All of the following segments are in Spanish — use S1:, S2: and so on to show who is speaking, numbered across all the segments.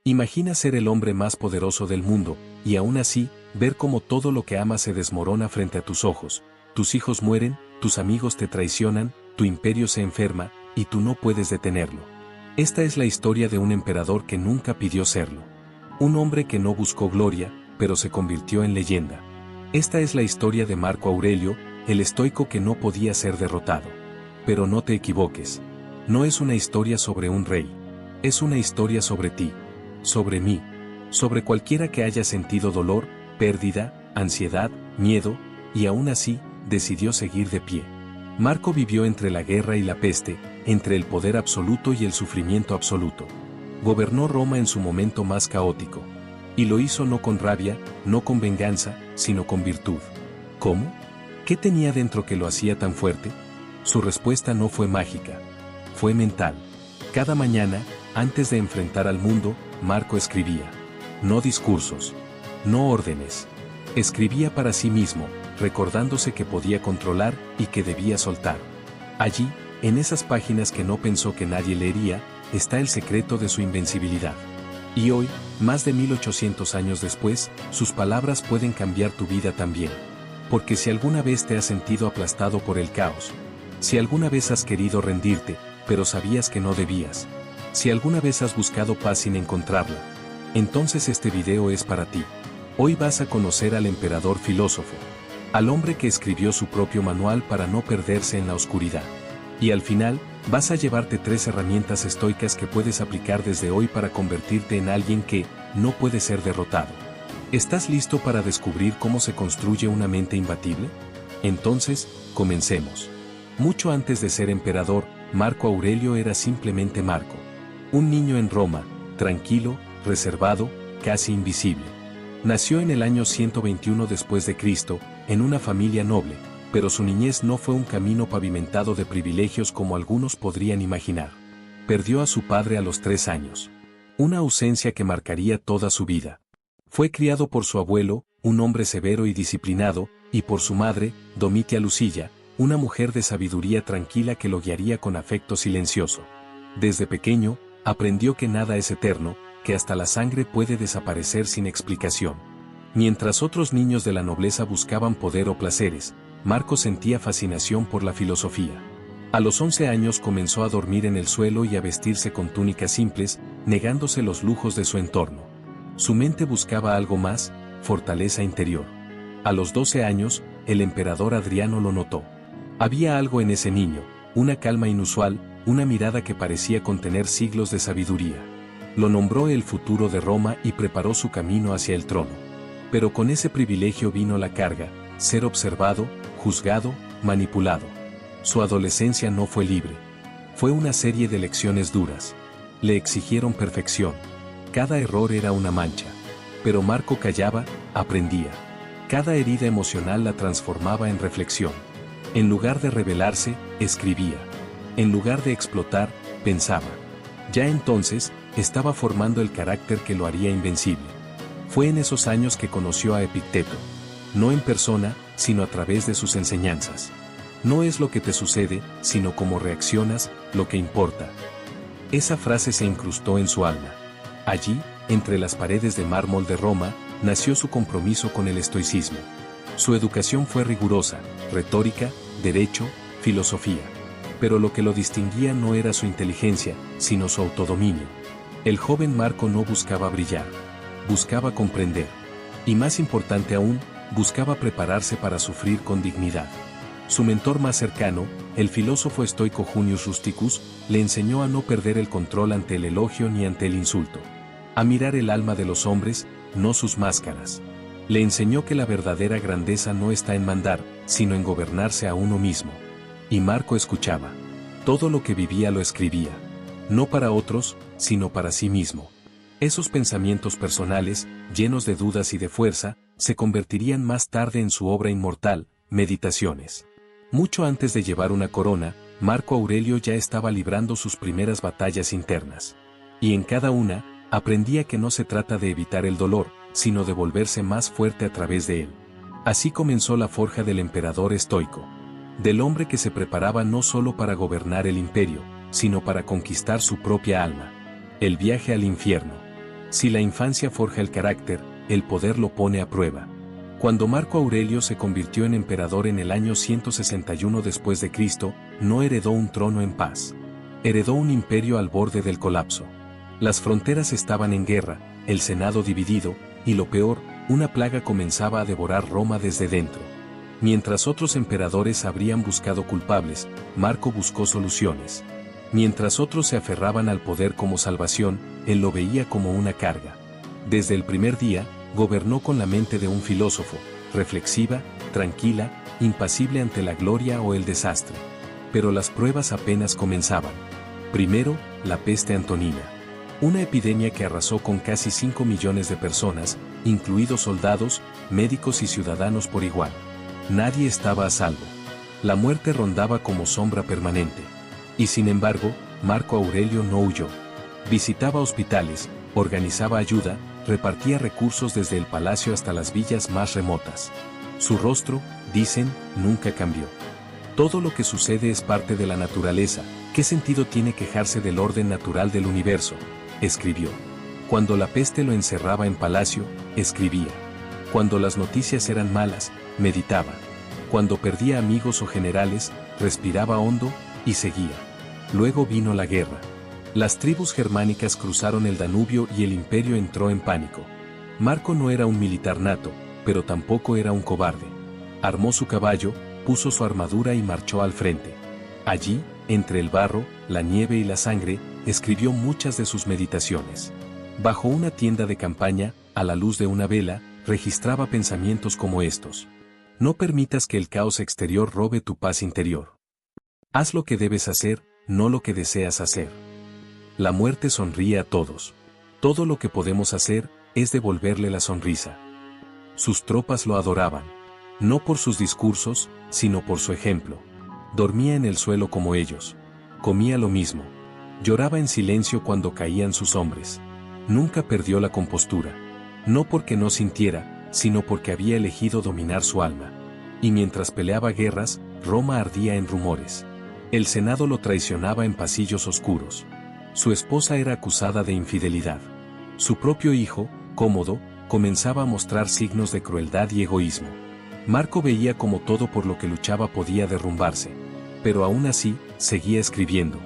S1: Imagina ser el hombre más poderoso del mundo, y aún así, ver cómo todo lo que amas se desmorona frente a tus ojos. Tus hijos mueren, tus amigos te traicionan, tu imperio se enferma, y tú no puedes detenerlo. Esta es la historia de un emperador que nunca pidió serlo. Un hombre que no buscó gloria, pero se convirtió en leyenda. Esta es la historia de Marco Aurelio, el estoico que no podía ser derrotado. Pero no te equivoques. No es una historia sobre un rey. Es una historia sobre ti. Sobre mí. Sobre cualquiera que haya sentido dolor, pérdida, ansiedad, miedo, y aún así, decidió seguir de pie. Marco vivió entre la guerra y la peste, entre el poder absoluto y el sufrimiento absoluto. Gobernó Roma en su momento más caótico. Y lo hizo no con rabia, no con venganza, sino con virtud. ¿Cómo? ¿Qué tenía dentro que lo hacía tan fuerte? Su respuesta no fue mágica. Fue mental. Cada mañana, antes de enfrentar al mundo, Marco escribía. No discursos. No órdenes. Escribía para sí mismo, recordándose que podía controlar y que debía soltar. Allí, en esas páginas que no pensó que nadie leería, está el secreto de su invencibilidad. Y hoy, más de 1800 años después, sus palabras pueden cambiar tu vida también. Porque si alguna vez te has sentido aplastado por el caos, si alguna vez has querido rendirte, pero sabías que no debías, si alguna vez has buscado paz sin encontrarla, entonces este video es para ti. Hoy vas a conocer al emperador filósofo, al hombre que escribió su propio manual para no perderse en la oscuridad. Y al final, vas a llevarte 3 herramientas estoicas que puedes aplicar desde hoy para convertirte en alguien que no puede ser derrotado. ¿Estás listo para descubrir cómo se construye una mente imbatible? Entonces, comencemos. Mucho antes de ser emperador, Marco Aurelio era simplemente Marco. Un niño en Roma, tranquilo, reservado, casi invisible. Nació en el año 121 después de Cristo, en una familia noble, pero su niñez no fue un camino pavimentado de privilegios como algunos podrían imaginar. Perdió a su padre a los 3 años. Una ausencia que marcaría toda su vida. Fue criado por su abuelo, un hombre severo y disciplinado, y por su madre, Domitia Lucilla, una mujer de sabiduría tranquila que lo guiaría con afecto silencioso. Desde pequeño, aprendió que nada es eterno, que hasta la sangre puede desaparecer sin explicación. Mientras otros niños de la nobleza buscaban poder o placeres, Marco sentía fascinación por la filosofía. A los 11 años comenzó a dormir en el suelo y a vestirse con túnicas simples, negándose los lujos de su entorno. Su mente buscaba algo más, fortaleza interior. A los 12 años, el emperador Adriano lo notó. Había algo en ese niño, una calma inusual, una mirada que parecía contener siglos de sabiduría. Lo nombró el futuro de Roma y preparó su camino hacia el trono. Pero con ese privilegio vino la carga, ser observado, juzgado, manipulado. Su adolescencia no fue libre. Fue una serie de lecciones duras. Le exigieron perfección. Cada error era una mancha. Pero Marco callaba, aprendía. Cada herida emocional la transformaba en reflexión. En lugar de rebelarse, escribía. En lugar de explotar, pensaba. Ya entonces, estaba formando el carácter que lo haría invencible. Fue en esos años que conoció a Epicteto. No en persona, sino a través de sus enseñanzas. No es lo que te sucede, sino cómo reaccionas, lo que importa. Esa frase se incrustó en su alma. Allí, entre las paredes de mármol de Roma, nació su compromiso con el estoicismo. Su educación fue rigurosa, retórica, derecho, filosofía. Pero lo que lo distinguía no era su inteligencia, sino su autodominio. El joven Marco no buscaba brillar. Buscaba comprender. Y más importante aún, buscaba prepararse para sufrir con dignidad. Su mentor más cercano, el filósofo estoico Junius Rusticus, le enseñó a no perder el control ante el elogio ni ante el insulto. A mirar el alma de los hombres, no sus máscaras. Le enseñó que la verdadera grandeza no está en mandar, sino en gobernarse a uno mismo. Y Marco escuchaba. Todo lo que vivía lo escribía. No para otros, sino para sí mismo. Esos pensamientos personales, llenos de dudas y de fuerza, se convertirían más tarde en su obra inmortal, Meditaciones. Mucho antes de llevar una corona, Marco Aurelio ya estaba librando sus primeras batallas internas. Y en cada una, aprendía que no se trata de evitar el dolor, sino de volverse más fuerte a través de él. Así comenzó la forja del emperador estoico. Del hombre que se preparaba no solo para gobernar el imperio, sino para conquistar su propia alma. El viaje al infierno. Si la infancia forja el carácter, el poder lo pone a prueba. Cuando Marco Aurelio se convirtió en emperador en el año 161 después de Cristo, no heredó un trono en paz. Heredó un imperio al borde del colapso. Las fronteras estaban en guerra, el Senado dividido, y lo peor, una plaga comenzaba a devorar Roma desde dentro. Mientras otros emperadores habrían buscado culpables, Marco buscó soluciones. Mientras otros se aferraban al poder como salvación, él lo veía como una carga. Desde el primer día, gobernó con la mente de un filósofo, reflexiva, tranquila, impasible ante la gloria o el desastre. Pero las pruebas apenas comenzaban. Primero, la peste antonina. Una epidemia que arrasó con casi 5 millones de personas, incluidos soldados, médicos y ciudadanos por igual. Nadie estaba a salvo. La muerte rondaba como sombra permanente. Y sin embargo, Marco Aurelio no huyó. Visitaba hospitales, organizaba ayuda, repartía recursos desde el palacio hasta las villas más remotas. Su rostro, dicen, nunca cambió. Todo lo que sucede es parte de la naturaleza. ¿Qué sentido tiene quejarse del orden natural del universo?, escribió. Cuando la peste lo encerraba en palacio, escribía. Cuando las noticias eran malas, meditaba. Cuando perdía amigos o generales, respiraba hondo, y seguía. Luego vino la guerra. Las tribus germánicas cruzaron el Danubio y el imperio entró en pánico. Marco no era un militar nato, pero tampoco era un cobarde. Armó su caballo, puso su armadura y marchó al frente. Allí, entre el barro, la nieve y la sangre, escribió muchas de sus meditaciones. Bajo una tienda de campaña, a la luz de una vela, registraba pensamientos como estos. No permitas que el caos exterior robe tu paz interior. Haz lo que debes hacer, no lo que deseas hacer. La muerte sonríe a todos. Todo lo que podemos hacer es devolverle la sonrisa. Sus tropas lo adoraban. No por sus discursos, sino por su ejemplo. Dormía en el suelo como ellos. Comía lo mismo. Lloraba en silencio cuando caían sus hombres. Nunca perdió la compostura. No porque no sintiera, sino porque había elegido dominar su alma. Y mientras peleaba guerras, Roma ardía en rumores. El Senado lo traicionaba en pasillos oscuros. Su esposa era acusada de infidelidad. Su propio hijo, Cómodo, comenzaba a mostrar signos de crueldad y egoísmo. Marco veía como todo por lo que luchaba podía derrumbarse. Pero aún así, seguía escribiendo.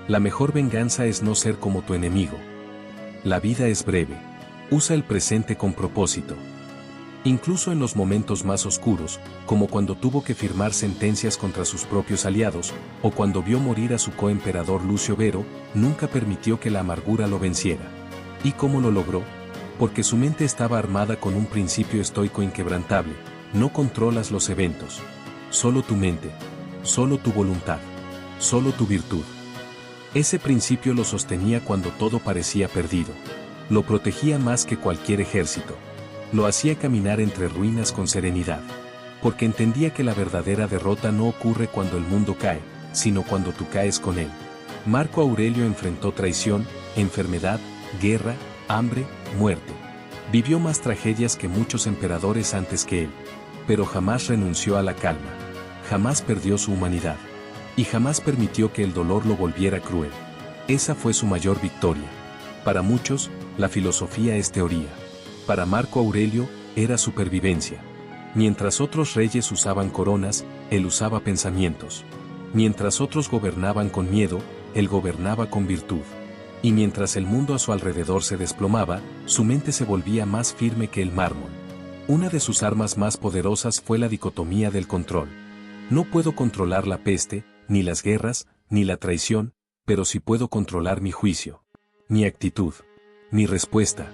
S1: La mejor venganza es no ser como tu enemigo. La vida es breve. Usa el presente con propósito. Incluso en los momentos más oscuros, como cuando tuvo que firmar sentencias contra sus propios aliados, o cuando vio morir a su coemperador Lucio Vero, nunca permitió que la amargura lo venciera. ¿Y cómo lo logró? Porque su mente estaba armada con un principio estoico inquebrantable: no controlas los eventos. Solo tu mente. Solo tu voluntad. Solo tu virtud. Ese principio lo sostenía cuando todo parecía perdido. Lo protegía más que cualquier ejército. Lo hacía caminar entre ruinas con serenidad. Porque entendía que la verdadera derrota no ocurre cuando el mundo cae, sino cuando tú caes con él. Marco Aurelio enfrentó traición, enfermedad, guerra, hambre, muerte. Vivió más tragedias que muchos emperadores antes que él. Pero jamás renunció a la calma. Jamás perdió su humanidad. Y jamás permitió que el dolor lo volviera cruel. Esa fue su mayor victoria. Para muchos, la filosofía es teoría. Para Marco Aurelio, era supervivencia. Mientras otros reyes usaban coronas, él usaba pensamientos. Mientras otros gobernaban con miedo, él gobernaba con virtud. Y mientras el mundo a su alrededor se desplomaba, su mente se volvía más firme que el mármol. Una de sus armas más poderosas fue la dicotomía del control. No puedo controlar la peste, ni las guerras, ni la traición, pero sí puedo controlar mi juicio, mi actitud, mi respuesta.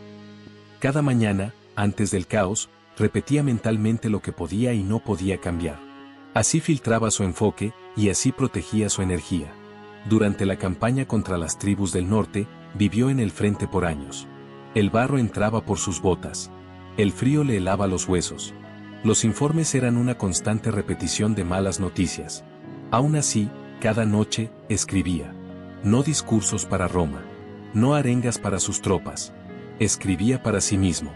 S1: Cada mañana, antes del caos, repetía mentalmente lo que podía y no podía cambiar. Así filtraba su enfoque, y así protegía su energía. Durante la campaña contra las tribus del norte, vivió en el frente por años. El barro entraba por sus botas. El frío le helaba los huesos. Los informes eran una constante repetición de malas noticias. Aún así, cada noche, escribía. No discursos para Roma. No arengas para sus tropas. Escribía para sí mismo.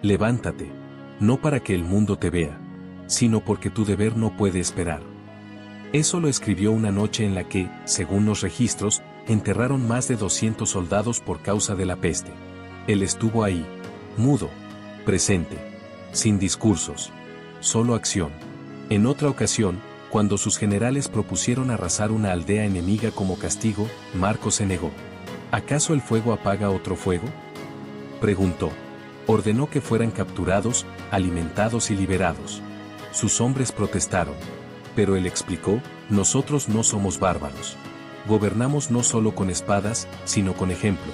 S1: Levántate. No para que el mundo te vea, sino porque tu deber no puede esperar. Eso lo escribió una noche en la que, según los registros, enterraron más de 200 soldados por causa de la peste. Él estuvo ahí, mudo, presente, sin discursos, solo acción. En otra ocasión, cuando sus generales propusieron arrasar una aldea enemiga como castigo, Marco se negó. ¿Acaso el fuego apaga otro fuego?, preguntó. Ordenó que fueran capturados, alimentados y liberados. Sus hombres protestaron. Pero él explicó: nosotros no somos bárbaros. Gobernamos no solo con espadas, sino con ejemplo.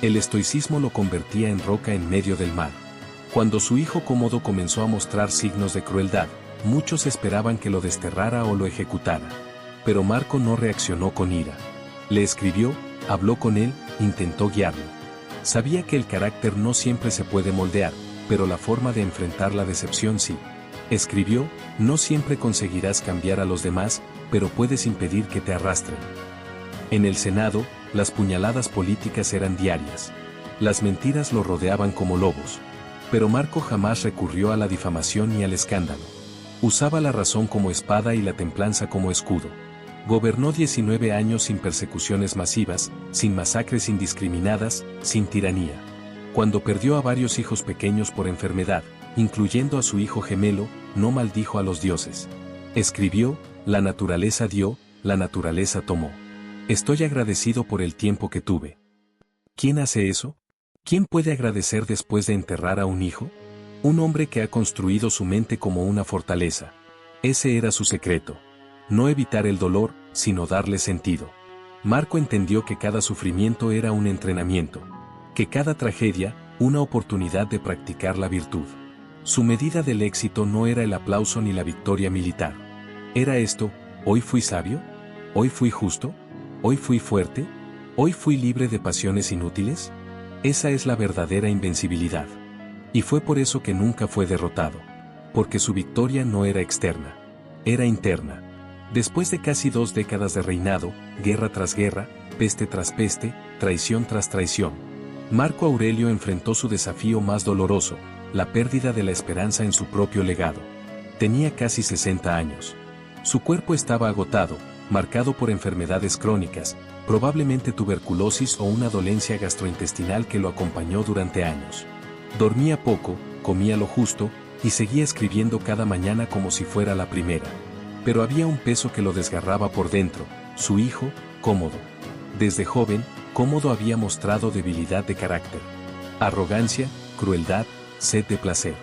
S1: El estoicismo lo convertía en roca en medio del mar. Cuando su hijo Cómodo comenzó a mostrar signos de crueldad, muchos esperaban que lo desterrara o lo ejecutara. Pero Marco no reaccionó con ira. Le escribió, habló con él, intentó guiarlo. Sabía que el carácter no siempre se puede moldear, pero la forma de enfrentar la decepción sí. Escribió: no siempre conseguirás cambiar a los demás, pero puedes impedir que te arrastren. En el Senado, las puñaladas políticas eran diarias. Las mentiras lo rodeaban como lobos. Pero Marco jamás recurrió a la difamación ni al escándalo. Usaba la razón como espada y la templanza como escudo. Gobernó 19 años sin persecuciones masivas, sin masacres indiscriminadas, sin tiranía. Cuando perdió a varios hijos pequeños por enfermedad, incluyendo a su hijo gemelo, no maldijo a los dioses. Escribió: la naturaleza dio, la naturaleza tomó. Estoy agradecido por el tiempo que tuve. ¿Quién hace eso? ¿Quién puede agradecer después de enterrar a un hijo? Un hombre que ha construido su mente como una fortaleza. Ese era su secreto. No evitar el dolor, sino darle sentido. Marco entendió que cada sufrimiento era un entrenamiento. Que cada tragedia, una oportunidad de practicar la virtud. Su medida del éxito no era el aplauso ni la victoria militar. Era esto: ¿hoy fui sabio? ¿Hoy fui justo? ¿Hoy fui fuerte? ¿Hoy fui libre de pasiones inútiles? Esa es la verdadera invencibilidad. Y fue por eso que nunca fue derrotado. Porque su victoria no era externa. Era interna. Después de casi 2 décadas de reinado, guerra tras guerra, peste tras peste, traición tras traición, Marco Aurelio enfrentó su desafío más doloroso: la pérdida de la esperanza en su propio legado. Tenía casi 60 años. Su cuerpo estaba agotado, marcado por enfermedades crónicas, probablemente tuberculosis o una dolencia gastrointestinal que lo acompañó durante años. Dormía poco, comía lo justo, y seguía escribiendo cada mañana como si fuera la primera. Pero había un peso que lo desgarraba por dentro: su hijo, Cómodo. Desde joven, Cómodo había mostrado debilidad de carácter, arrogancia, crueldad, sed de placer.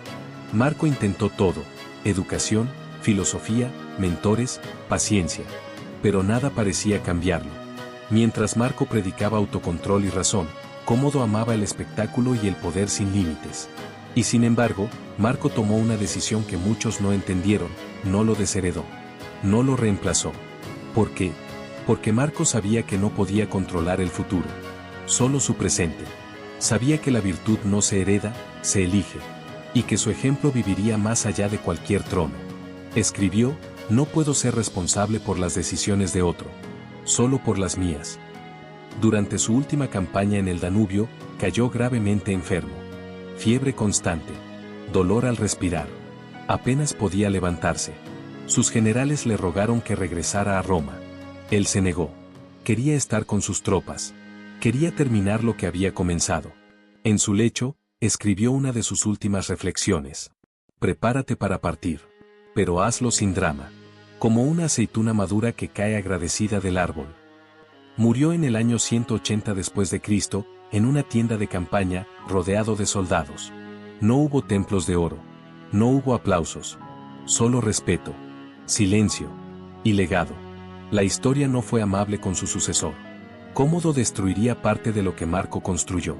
S1: Marco intentó todo: educación, filosofía, mentores, paciencia. Pero nada parecía cambiarlo. Mientras Marco predicaba autocontrol y razón, Cómodo amaba el espectáculo y el poder sin límites. Y sin embargo, Marco tomó una decisión que muchos no entendieron: no lo desheredó. No lo reemplazó. ¿Por qué? Porque Marco sabía que no podía controlar el futuro, solo su presente. Sabía que la virtud no se hereda, se elige. Y que su ejemplo viviría más allá de cualquier trono. Escribió: no puedo ser responsable por las decisiones de otro, solo por las mías. Durante su última campaña en el Danubio, cayó gravemente enfermo. Fiebre constante. Dolor al respirar. Apenas podía levantarse. Sus generales le rogaron que regresara a Roma. Él se negó. Quería estar con sus tropas. Quería terminar lo que había comenzado. En su lecho, escribió una de sus últimas reflexiones: prepárate para partir. Pero hazlo sin drama. Como una aceituna madura que cae agradecida del árbol. Murió en el año 180 después de Cristo, en una tienda de campaña, rodeado de soldados. No hubo templos de oro. No hubo aplausos. Solo respeto, silencio y legado. La historia no fue amable con su sucesor. Cómodo destruiría parte de lo que Marco construyó.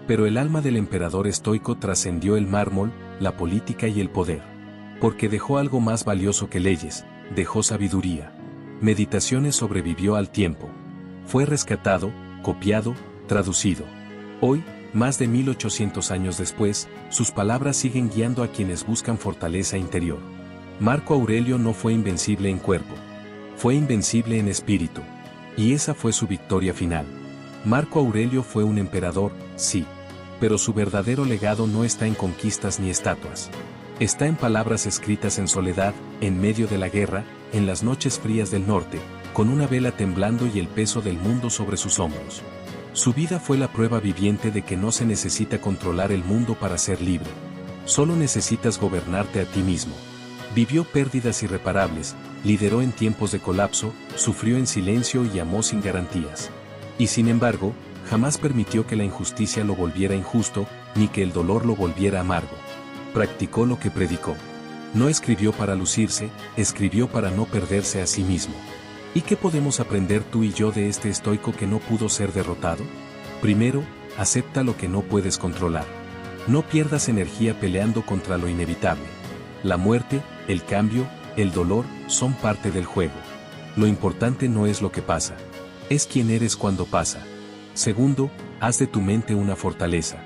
S1: Pero el alma del emperador estoico trascendió el mármol, la política y el poder. Porque dejó algo más valioso que leyes: dejó sabiduría. Meditaciones sobrevivió al tiempo. Fue rescatado, copiado, traducido. Hoy, más de 1800 años después, sus palabras siguen guiando a quienes buscan fortaleza interior. Marco Aurelio no fue invencible en cuerpo. Fue invencible en espíritu. Y esa fue su victoria final. Marco Aurelio fue un emperador, sí. Pero su verdadero legado no está en conquistas ni estatuas. Está en palabras escritas en soledad, en medio de la guerra, en las noches frías del norte, con una vela temblando y el peso del mundo sobre sus hombros. Su vida fue la prueba viviente de que no se necesita controlar el mundo para ser libre. Solo necesitas gobernarte a ti mismo. Vivió pérdidas irreparables, lideró en tiempos de colapso, sufrió en silencio y amó sin garantías. Y sin embargo, jamás permitió que la injusticia lo volviera injusto, ni que el dolor lo volviera amargo. Practicó lo que predicó. No escribió para lucirse, escribió para no perderse a sí mismo. ¿Y qué podemos aprender tú y yo de este estoico que no pudo ser derrotado? Primero, acepta lo que no puedes controlar. No pierdas energía peleando contra lo inevitable. La muerte, el cambio, el dolor, son parte del juego. Lo importante no es lo que pasa, es quién eres cuando pasa. Segundo, haz de tu mente una fortaleza.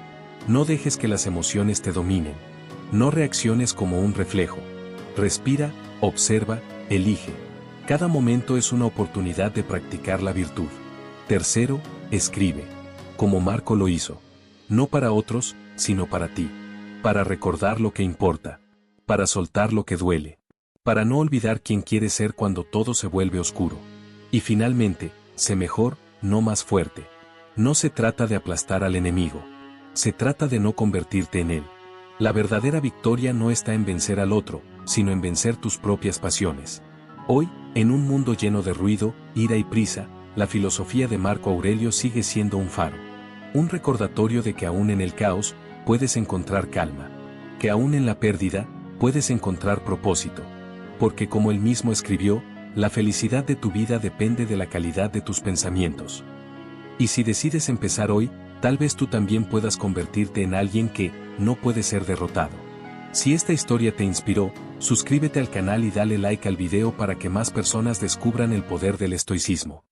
S1: No dejes que las emociones te dominen. No reacciones como un reflejo. Respira, observa, elige. Cada momento es una oportunidad de practicar la virtud. Tercero, escribe. Como Marco lo hizo. No para otros, sino para ti. Para recordar lo que importa. Para soltar lo que duele. Para no olvidar quién quieres ser cuando todo se vuelve oscuro. Y finalmente, sé mejor, no más fuerte. No se trata de aplastar al enemigo. Se trata de no convertirte en él. La verdadera victoria no está en vencer al otro, sino en vencer tus propias pasiones. Hoy, en un mundo lleno de ruido, ira y prisa, la filosofía de Marco Aurelio sigue siendo un faro. Un recordatorio de que aún en el caos, puedes encontrar calma. Que aún en la pérdida, puedes encontrar propósito. Porque como él mismo escribió, la felicidad de tu vida depende de la calidad de tus pensamientos. Y si decides empezar hoy, tal vez tú también puedas convertirte en alguien que no puede ser derrotado. Si esta historia te inspiró, suscríbete al canal y dale like al video para que más personas descubran el poder del estoicismo.